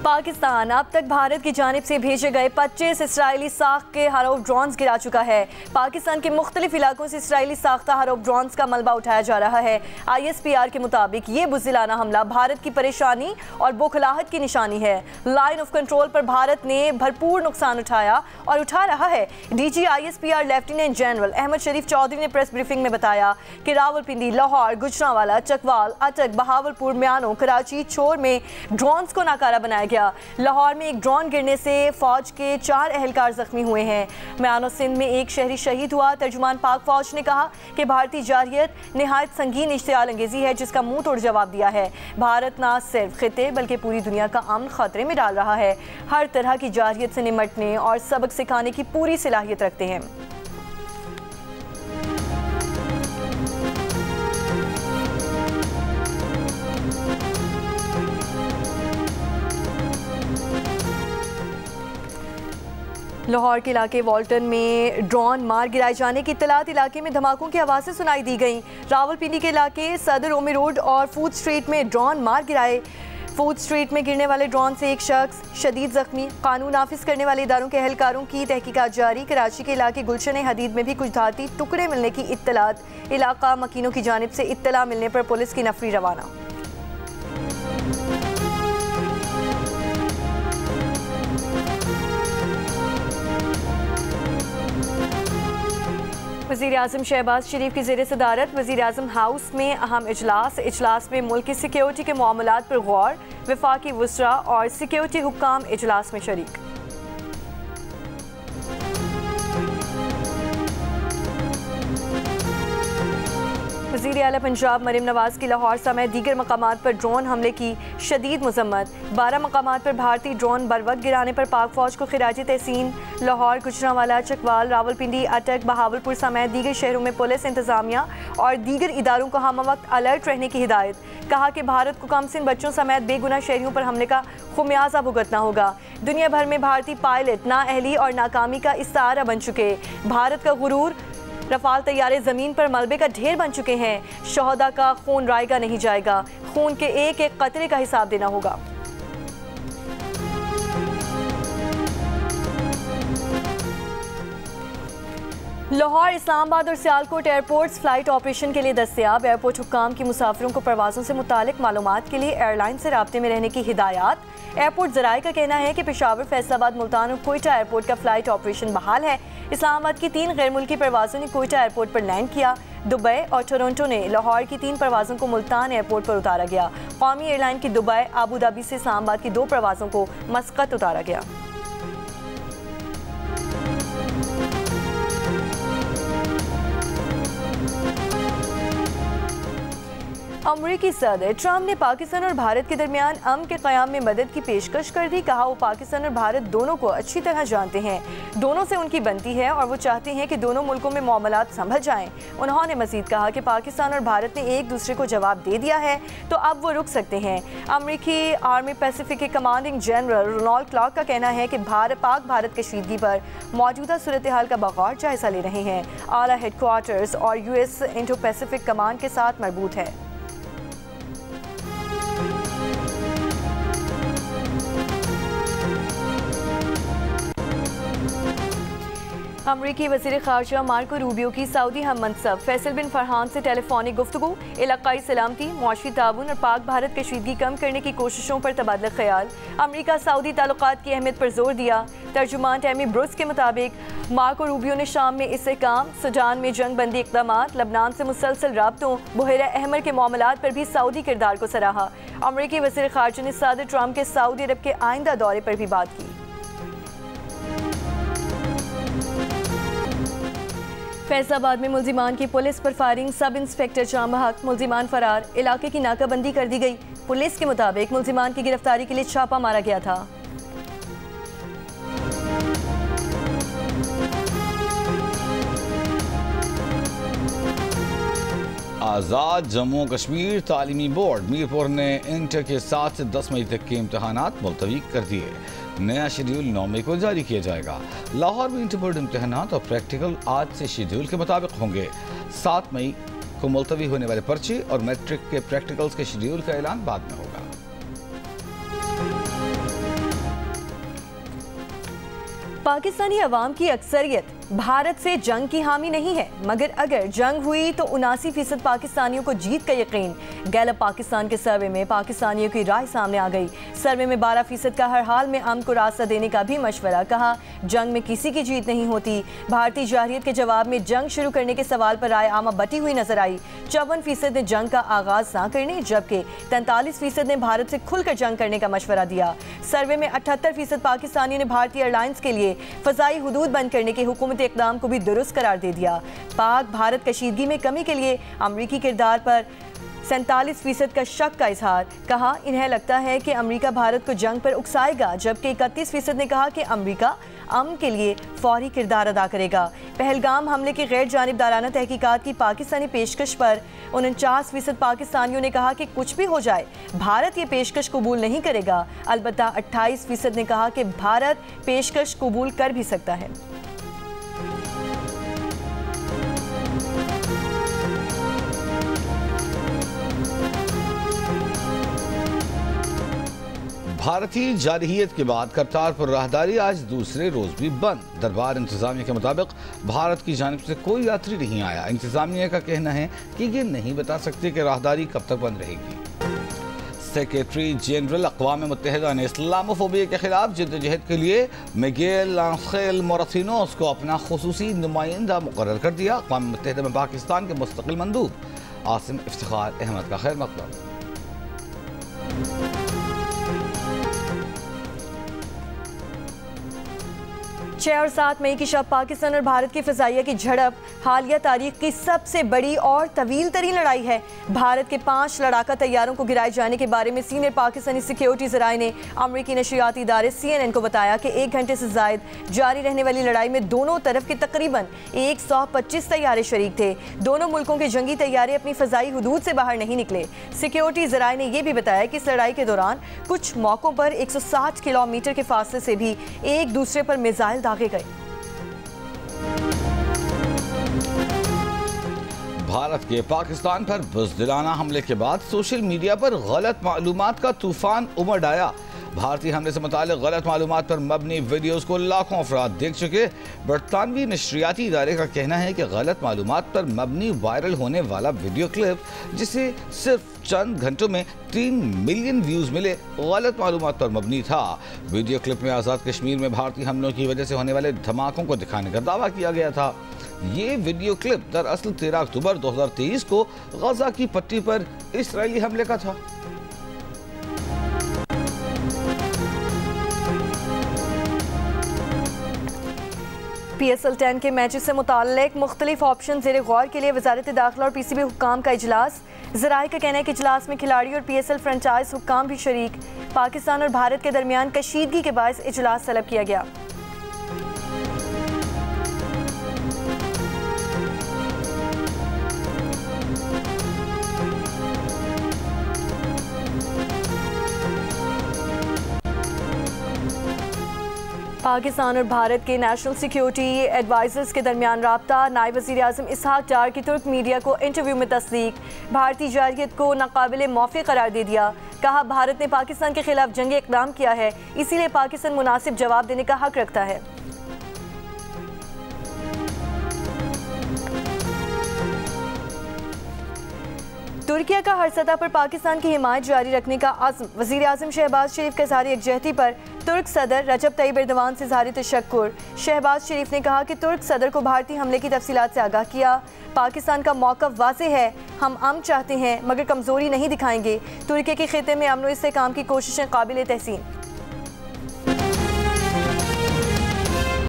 पाकिस्तान अब तक भारत की जानिब से भेजे गए 25 इसराइली साख के हरफ ड्रोन्स गिरा चुका है। पाकिस्तान के मुख्तलिफ इलाकों से इसराइली साख्ता हरफ ड्रोन्स का मलबा उठाया जा रहा है। ISPR के मुताबिक ये बुज़दिलाना हमला भारत की परेशानी और बौखलाहट की निशानी है। लाइन ऑफ कंट्रोल पर भारत ने भरपूर नुकसान उठाया और उठा रहा है। DG ISPR lieutenant general Ahmed Sharif Chaudhry ने प्रेस ब्रीफिंग में बताया कि रावलपिंडी, लाहौर, गुजरांवाला, चकवाल, अटक, बहावलपुर, म्यानो, कराची, छोर में ड्रोन्स को नाकारा बनाया गया। लाहौर में एक ड्रोन गिरने से फौज के 4 एहलकार जख्मी हुए हैं। म्यानो सिंध में एक शहरी शहीद हुआ। तर्जुमान पाक फौज ने कहा कि भारतीय जारहियत निहायत संगीन इश्तियाल अंगेजी है जिसका मुंह तोड़ जवाब दिया है। भारत न सिर्फ खिते बल्कि पूरी दुनिया का अमन खतरे में डाल रहा है। हर तरह की जारहियत से निमटने और सबक सिखाने की पूरी सलाहियत रखते हैं। लाहौर के इलाके वॉल्टन में ड्रोन मार गिराए जाने की इत्तलात, इलाके में धमाकों की आवाज़ें सुनाई दी गईं। रावलपिंडी के इलाके सदर ओमी रोड और फूड स्ट्रीट में ड्रोन मार गिराए। फूड स्ट्रीट में गिरने वाले ड्रोन से एक शख्स शदीद जख्मी। कानून नाफिज करने वाले इदारों के एहलकारों की तहकीकात जारी। कराची के इलाके गुलशन हदीद में भी कुछ धाती टुकड़े मिलने की इत्तलात, इलाका मकीनों की जानिब से इत्तला मिलने पर पुलिस की नफरी रवाना। वज़ीर-ए-आज़म शहबाज शरीफ की ज़ेर सदारत वज़ीर-ए-आज़म हाउस में अहम इजलास में मुल्क की सिक्योरिटी के मामलात पर गौर। वफाकी वज़रा और सिक्योरिटी हुक्काम इजलास में शरीक। वज़ीर आला पंजाब मरीम नवाज़ की लाहौर समेत दीगर मकामात पर ड्रोन हमले की शदीद मज़म्मत। 12 मकामात पर भारतीय ड्रोन बरवक्त गिराने पर पाक फ़ौज को खिराजी तहसीन। लाहौर, गुजरांवाला, चकवाल, रावलपिंडी, अटक, बहावलपुर समेत दीगर शहरों में पुलिस इंतज़ामिया और दीगर इदारों को हम वक्त अलर्ट रहने की हिदायत। कहा कि भारत को कमसिन बच्चों समेत बेगुनाह शहरियों पर हमले का खुमियाजा भुगतना होगा। दुनिया भर में भारतीय पायलट नाअहली और नाकामी का इस्तारा बन चुके। भारत का गुरूर रफाल तैयारे ज़मीन पर मलबे का ढेर बन चुके हैं। शोहदा का खून रायगा नहीं जाएगा। खून के एक एक कतरे का हिसाब देना होगा। लाहौर, इस्लामाबाद और सियालकोट एयरपोर्ट्स फ्लाइट ऑपरेशन के लिए दस्तयाब। एयरपोर्ट हुक्काम की मुसाफिरों को परवाज़ों से मुतालिक मालूमात के लिए एयरलाइन से राब्ते में रहने की हिदायत। एयरपोर्ट ज़राए का कहना है कि पेशावर, फैसलाबाद, मुल्तान और कोयटा एयरपोर्ट का फ्लाइट ऑपरेशन बहाल है। इस्लामाबाद की 3 गैर मुल्की परवाज़ों ने कोयटा एयरपोर्ट पर लैंड किया। दुबई और टोरंटो ने लाहौर की 3 परवाज़ों को मुल्तान एयरपोर्ट पर उतारा गया। कौमी एयरलाइन की दुबई, आबू धाबी से इस्लामाबाद की 2 परवाज़ों को मस्कत उतारा गया। अमरीकी सदर ट्रंप ने पाकिस्तान और भारत के दरमियान अमन के क़याम में मदद की पेशकश कर दी। कहा वो पाकिस्तान और भारत दोनों को अच्छी तरह जानते हैं, दोनों से उनकी बनती है और वो चाहते हैं कि दोनों मुल्कों में मामलात संभल जाएं। उन्होंने मजीद कहा कि पाकिस्तान और भारत ने एक दूसरे को जवाब दे दिया है तो अब वो रुक सकते हैं। अमरीकी आर्मी पैसिफिक के कमांडिंग जनरल रोनाल्ड क्लार्क का कहना है कि पाक भारत कशीदगी पर मौजूदा सूरत हाल का बगौर जायजा ले रहे हैं। आला हेडक्वार्टर्स और US इंडो पैसिफिक कमान के साथ मरबूत है। अमरीकी वज़ीर ख़ारजा मार्को रूबियो की सऊदी हम मनसब फैसल बिन फरहान से टेलीफोनिक गुफ्तगू। इलाक़ाई सलामती, मुआशी ताउन और पाक भारत कशीदगी कम करने की कोशिशों पर तबादला ख्याल। अमरीका सऊदी ताल्लुकात की अहमियत पर जोर दिया। तर्जुमान टैमी ब्रुस के मुताबिक मार्को रूबियो ने शाम में इस्तेहकाम, सूडान में जंग बंदी इक़दामात, लबनान से मुसलसल राब्तों, बहरा अहमर के मामलात पर भी सऊदी किरदार को सराहा। अमरीकी वज़ीर ख़ारजा ने सदर ट्रंप के सऊदी अरब के आइंदा दौरे पर भी बात की। फैसलाबाद में मुल्जिमान की पुलिस पर फायरिंग, सब इंस्पेक्टर जाम हक, मुल्जिमान फरार। इलाके की नाकाबंदी कर दी गई। पुलिस के मुताबिक मुल्जिमान की गिरफ्तारी के लिए छापा मारा गया था। आज़ाद जम्मू कश्मीर तालीमी बोर्ड मीरपुर ने इंटर के 7 से 10 मई तक के इम्तहानात मुलतवी कर दिए। नया शेड्यूल 9 मई को जारी किया जाएगा। लाहौर में इंटर बोर्ड इम्तहानात और प्रैक्टिकल आज से शेड्यूल के मुताबिक होंगे। 7 मई को मुलतवी होने वाले पर्चे और मैट्रिक के प्रैक्टिकल्स के शेड्यूल का ऐलान बाद में होगा। पाकिस्तानी अवाम की अक्सरियत भारत से जंग की हामी नहीं है, मगर अगर जंग हुई तो 79% पाकिस्तानियों को जीत का यकीन। गैलप पाकिस्तान के सर्वे में पाकिस्तानियों की राय सामने आ गई। सर्वे में 12% का हर हाल में अमन को रास्ता देने का भी मशवरा। कहा जंग में किसी की जीत नहीं होती। भारतीय जाहिरियत के जवाब में जंग शुरू करने के सवाल पर राय आमा बटी हुई नजर आई। 54% ने जंग का आगाज ना करने, जबकि 43% ने भारत से खुलकर जंग करने का मशवरा दिया। सर्वे में 78% पाकिस्तानियों ने भारतीय एयरलाइंस के लिए फजाई हुदूद बंद करने के हुकूमती इक़दाम को भी दुरुस्त करार दे दिया। पाक भारत कशीदगी में कमी के लिए अमरीकी किरदार पर 47% का शक का इजहार। कहा इन्हें लगता है कि अमरीका भारत को जंग पर उकसाएगा, जबकि 31% ने कहा कि अमरीका अमन के लिए फौरी किरदार अदा करेगा। पहलगाम हमले की गैर जानिबदाराना तहकीकात की पाकिस्तानी पेशकश पर 49% पाकिस्तानियों ने कहा कि कुछ भी हो जाए भारत ये पेशकश कबूल नहीं करेगा। अलबत्ता 28% ने कहा कि भारत पेशकश कबूल कर भी सकता है। भारतीय जारहियत के बाद करतारपुर राहदारी आज दूसरे रोज भी बंद। दरबार इंतजामिया के मुताबिक भारत की जानिब से कोई यात्री नहीं आया। इंतजामिया का कहना है कि ये नहीं बता सकते कि राहदारी कब तक बंद रहेगी। सेक्रेटरी जनरल अक़वाम मुत्तहिदा ने इस्लामोफोबिया के खिलाफ जद्दोजहद के लिए मिगेल आंखेल मोरासिनोस को अपना खुसूसी नुमाइंदा मुकर्रर कर दिया। अक़वाम मुत्तहिदा में पाकिस्तान के मुस्तकिल मंदूब आसिम इफ्तिखार अहमद का खैर मकदम। 6 और 7 मई की शब पाकिस्तान और भारत की फ़िज़ाइया की झड़प हालिया तारीख की सबसे बड़ी और तवील तरीन लड़ाई है। भारत के 5 लड़ाका तैयारों को गिराए जाने के बारे में सीनियर पाकिस्तानी सिक्योरिटी ज़राए ने अमरीकी नशरियाती इदारे CNN को बताया कि 1 घंटे से ज़ायद जारी रहने वाली लड़ाई में दोनों तरफ के तकरीबन 125 तैयारे शरीक थे। दोनों मुल्कों के जंगी तैयारे अपनी फ़ज़ाई हुदूद से बाहर नहीं निकले। सिक्योरिटी ज़राए ने यह भी बताया कि इस लड़ाई के दौरान कुछ मौक़ों पर 160 किलोमीटर के फासले से भी एक दूसरे पर मिसाइल दागे गए। भारत के पाकिस्तान पर बुज़दिलाना हमले के बाद सोशल मीडिया पर गलत मालूमात का तूफान उमड़ आया। भारतीय हमले से मुताल्लिक़ गलत मालूमात पर मबनी वीडियोज़ को लाखों अफराद देख चुके। बरतानवी नशरियाती इदारे का कहना है कि गलत मालूमात पर मबनी वायरल होने वाला वीडियो क्लिप, जिसे सिर्फ चंद घंटों में 3 मिलियन व्यूज़ मिले, गलत मालूमात पर मबनी था। वीडियो क्लिप में आज़ाद कश्मीर में भारतीय हमलों की वजह से होने वाले धमाकों को दिखाने का दावा किया गया था। ये वीडियो क्लिप दरअसल 13 अक्टूबर 2023 को गजा की पट्टी पर इस्राएली हमले का था। PSL 10 के मैचेस से मुताल्लिक मुख्तलिफ ऑप्शन ज़ेरे गौर के लिए वज़ारत दाखिला और PCB हुक्काम का इजलास। ज़राए का कहना है कि इजलास में खिलाड़ी और PSL फ्रेंचाइज हुक्काम भी शरीक। पाकिस्तान और भारत के दरमियान कशीदगी के बायस इजलास तलब किया गया। पाकिस्तान और भारत के नेशनल सिक्योरिटी एडवाइजर्स के दरमियान राब्ता। नायब वज़ीर आज़म इसहाक डार की तुर्क मीडिया को इंटरव्यू में तस्दीक। भारतीय जारहियत को नाकाबिले मौक़े करार दे दिया। कहा भारत ने पाकिस्तान के खिलाफ जंगी इक़दाम किया है, इसीलिए पाकिस्तान मुनासिब जवाब देने का हक रखता है। तुर्किया का हर सतह पर पाकिस्तान की हिमायत जारी रखने का अज़्म। वज़ीर आज़म शहबाज शरीफ के इज़हार यकजहती पर तुर्क सदर रजब तैयब एर्दोगान से इज़हार तशक्कुर। शहबाज शरीफ ने कहा कि तुर्क सदर को भारतीय हमले की तफसीलात से आगाह किया। पाकिस्तान का मौक़िफ़ वाज़ेह है, हम अमन चाहते हैं मगर कमज़ोरी नहीं दिखाएंगे। तुर्की के खिते में अमन व इस्तेहकाम की कोशिशें काबिल तहसीन।